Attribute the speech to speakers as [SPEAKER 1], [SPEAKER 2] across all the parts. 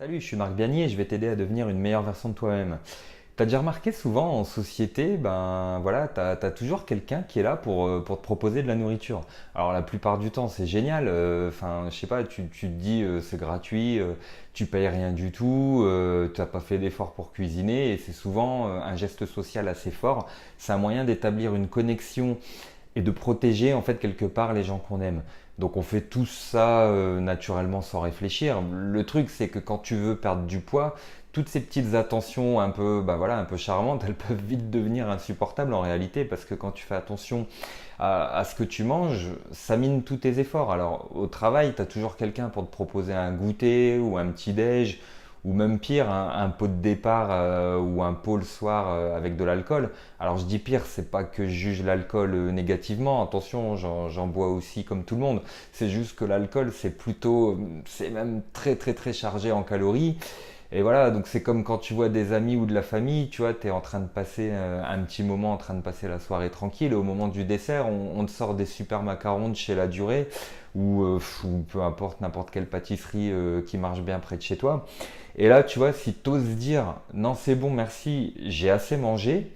[SPEAKER 1] Salut, je suis Marc Biagny et je vais t'aider à devenir une meilleure version de toi-même. T'as déjà remarqué souvent en société, ben voilà, t'as toujours quelqu'un qui est là pour te proposer de la nourriture. Alors la plupart du temps c'est génial, enfin je sais pas, tu te dis c'est gratuit, tu payes rien du tout, t'as pas fait d'effort pour cuisiner et c'est souvent un geste social assez fort. C'est un moyen d'établir une connexion et de protéger en fait quelque part les gens qu'on aime. Donc on fait tout ça naturellement sans réfléchir. Le truc c'est que quand tu veux perdre du poids, toutes ces petites attentions un peu, bah voilà, un peu charmantes, elles peuvent vite devenir insupportables en réalité parce que quand tu fais attention à ce que tu manges, ça mine tous tes efforts. Alors au travail, tu as toujours quelqu'un pour te proposer un goûter ou un petit déj ou même pire, un pot de départ ou un pot le soir avec de l'alcool. Alors je dis pire, c'est pas que je juge l'alcool négativement, attention, j'en bois aussi comme tout le monde. C'est juste que l'alcool, c'est même très très très chargé en calories. Et voilà, donc c'est comme quand tu vois des amis ou de la famille, tu vois, tu es en train de passer un petit moment, en train de passer la soirée tranquille, et au moment du dessert, on te sort des super macarons de chez La Durée, ou peu importe, n'importe quelle pâtisserie qui marche bien près de chez toi. Et là, tu vois, si tu oses dire non, c'est bon, merci, j'ai assez mangé,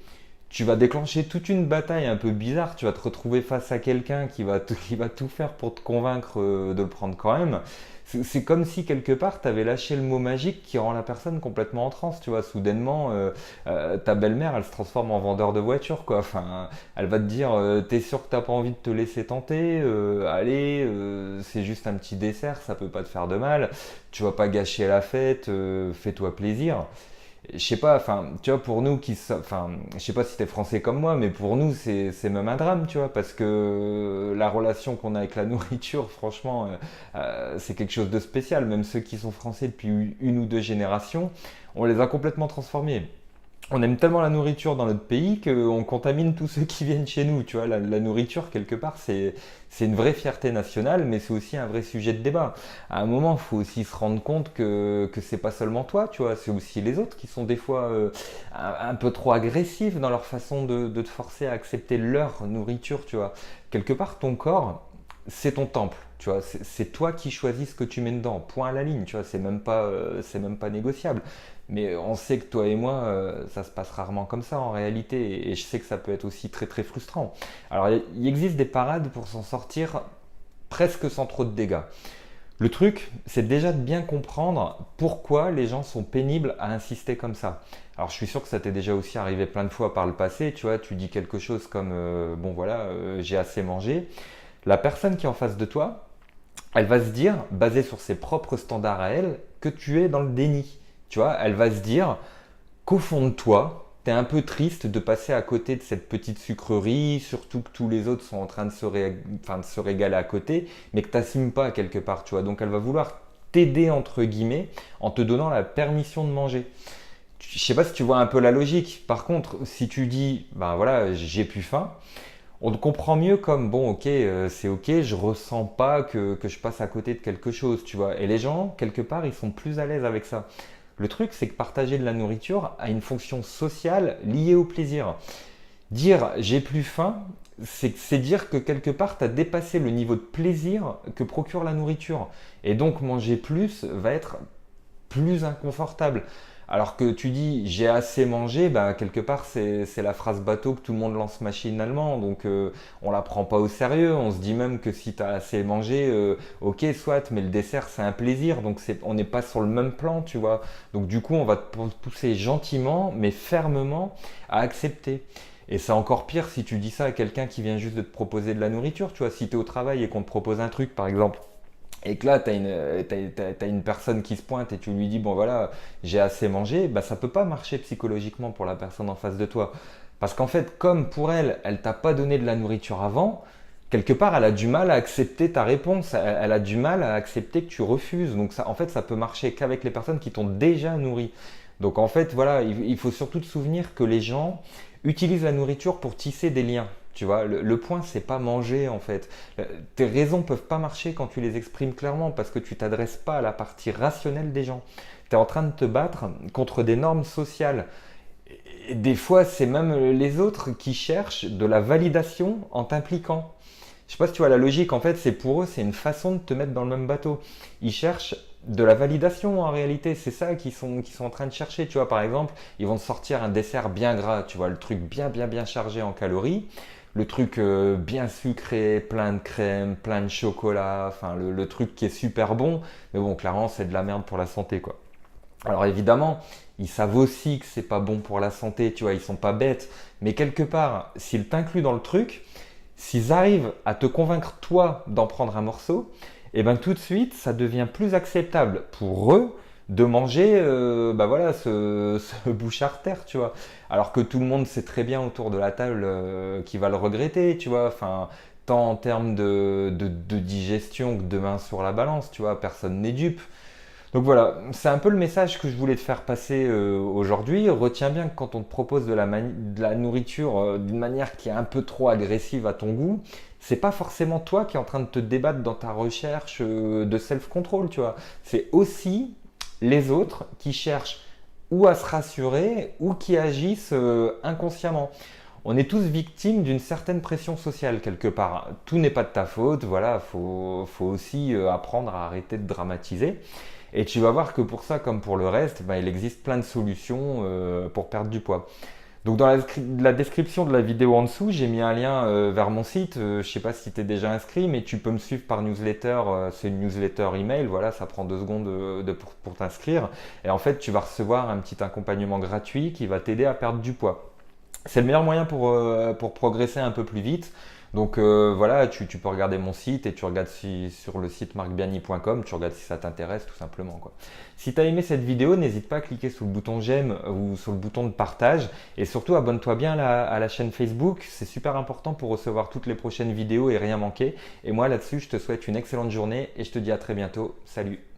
[SPEAKER 1] tu vas déclencher toute une bataille un peu bizarre. Tu vas te retrouver face à quelqu'un qui va tout faire pour te convaincre de le prendre quand même. C'est comme si quelque part tu avais lâché le mot magique qui rend la personne complètement en transe. Tu vois, soudainement, ta belle-mère elle se transforme en vendeur de voitures, quoi. Enfin, elle va te dire t'es sûr que t'as pas envie de te laisser tenter. Allez, c'est juste un petit dessert, ça peut pas te faire de mal. Tu vas pas gâcher la fête, fais-toi plaisir. Je sais pas, enfin, tu vois, pour nous enfin, je sais pas si t'es français comme moi, mais pour nous, c'est même un drame, tu vois, parce que la relation qu'on a avec la nourriture, franchement, c'est quelque chose de spécial. Même ceux qui sont français depuis une ou deux générations, on les a complètement transformés. On aime tellement la nourriture dans notre pays qu'on contamine tous ceux qui viennent chez nous. Tu vois, la nourriture, quelque part, c'est une vraie fierté nationale, mais c'est aussi un vrai sujet de débat. À un moment, il faut aussi se rendre compte que c'est pas seulement toi, tu vois, c'est aussi les autres qui sont des fois un peu trop agressifs dans leur façon de te forcer à accepter leur nourriture, tu vois. Quelque part, ton corps, c'est ton temple. Tu vois, c'est toi qui choisis ce que tu mets dedans. Point à la ligne. Tu vois, c'est même pas négociable. Mais on sait que toi et moi, ça se passe rarement comme ça en réalité. Et je sais que ça peut être aussi très très frustrant. Alors, il existe des parades pour s'en sortir presque sans trop de dégâts. Le truc, c'est déjà de bien comprendre pourquoi les gens sont pénibles à insister comme ça. Alors, je suis sûr que ça t'est déjà aussi arrivé plein de fois par le passé. Tu vois, tu dis quelque chose comme bon voilà, j'ai assez mangé. La personne qui est en face de toi, elle va se dire, basée sur ses propres standards à elle, que tu es dans le déni. Tu vois, elle va se dire qu'au fond de toi, tu es un peu triste de passer à côté de cette petite sucrerie, surtout que tous les autres sont en train de se régaler à côté, mais que tu n'assumes pas quelque part, tu vois. Donc elle va vouloir t'aider entre guillemets en te donnant la permission de manger. Je sais pas si tu vois un peu la logique. Par contre, si tu dis, ben voilà, j'ai plus faim, on le comprend mieux comme bon, ok, c'est ok, je ressens pas que je passe à côté de quelque chose, tu vois. Et les gens, quelque part, ils sont plus à l'aise avec ça. Le truc, c'est que partager de la nourriture a une fonction sociale liée au plaisir. Dire j'ai plus faim, c'est dire que quelque part, tu as dépassé le niveau de plaisir que procure la nourriture. Et donc, manger plus va être plus inconfortable. Alors que tu dis j'ai assez mangé, bah, quelque part c'est la phrase bateau que tout le monde lance machinalement, donc on la prend pas au sérieux, on se dit même que si tu as assez mangé, ok soit, mais le dessert c'est un plaisir, donc on n'est pas sur le même plan, tu vois. Donc du coup on va te pousser gentiment mais fermement à accepter. Et c'est encore pire si tu dis ça à quelqu'un qui vient juste de te proposer de la nourriture, tu vois, si tu es au travail et qu'on te propose un truc par exemple et que là, t'as une personne qui se pointe et tu lui dis, bon voilà, j'ai assez mangé, bah, ça peut pas marcher psychologiquement pour la personne en face de toi. Parce qu'en fait, comme pour elle, elle t'a pas donné de la nourriture avant, quelque part, elle a du mal à accepter ta réponse, elle a du mal à accepter que tu refuses. Donc ça, en fait, ça peut marcher qu'avec les personnes qui t'ont déjà nourri. Donc en fait, voilà, il faut surtout te souvenir que les gens utilisent la nourriture pour tisser des liens. Tu vois, le point, c'est pas manger en fait. Tes raisons peuvent pas marcher quand tu les exprimes clairement parce que tu t'adresses pas à la partie rationnelle des gens. Tu es en train de te battre contre des normes sociales. Et des fois, c'est même les autres qui cherchent de la validation en t'impliquant. Je sais pas si tu vois la logique, en fait, c'est pour eux, c'est une façon de te mettre dans le même bateau. Ils cherchent de la validation en réalité. C'est ça qu'ils sont en train de chercher. Tu vois, par exemple, ils vont te sortir un dessert bien gras, tu vois, le truc bien chargé en calories, le truc bien sucré, plein de crème, plein de chocolat, enfin le truc qui est super bon, mais bon, clairement, c'est de la merde pour la santé, quoi. Alors évidemment, ils savent aussi que c'est pas bon pour la santé, tu vois, ils sont pas bêtes, mais quelque part, s'ils t'incluent dans le truc, s'ils arrivent à te convaincre toi d'en prendre un morceau, et ben tout de suite, ça devient plus acceptable pour eux de manger bah voilà, ce bouchard-terre, tu vois. Alors que tout le monde sait très bien autour de la table qui va le regretter, tu vois. Enfin, tant en termes de digestion que de main sur la balance, tu vois. Personne n'est dupe. Donc voilà, c'est un peu le message que je voulais te faire passer aujourd'hui. Retiens bien que quand on te propose de la nourriture d'une manière qui est un peu trop agressive à ton goût, c'est pas forcément toi qui es en train de te débattre dans ta recherche de self-control, tu vois. C'est aussi les autres qui cherchent ou à se rassurer ou qui agissent inconsciemment. On est tous victimes d'une certaine pression sociale quelque part. Tout n'est pas de ta faute, voilà, faut aussi apprendre à arrêter de dramatiser. Et tu vas voir que pour ça, comme pour le reste, ben, il existe plein de solutions pour perdre du poids. Donc dans la description de la vidéo en dessous, j'ai mis un lien vers mon site. Je ne sais pas si tu es déjà inscrit, mais tu peux me suivre par newsletter. C'est une newsletter email, voilà, ça prend 2 secondes pour t'inscrire. Et en fait, tu vas recevoir un petit accompagnement gratuit qui va t'aider à perdre du poids. C'est le meilleur moyen pour progresser un peu plus vite. Donc voilà, tu peux regarder mon site et tu regardes sur le site marcbiani.com, tu regardes si ça t'intéresse tout simplement, quoi. Si tu as aimé cette vidéo, n'hésite pas à cliquer sur le bouton j'aime ou sur le bouton de partage et surtout abonne-toi bien à la chaîne Facebook, c'est super important pour recevoir toutes les prochaines vidéos et rien manquer. Et moi là-dessus, je te souhaite une excellente journée et je te dis à très bientôt. Salut!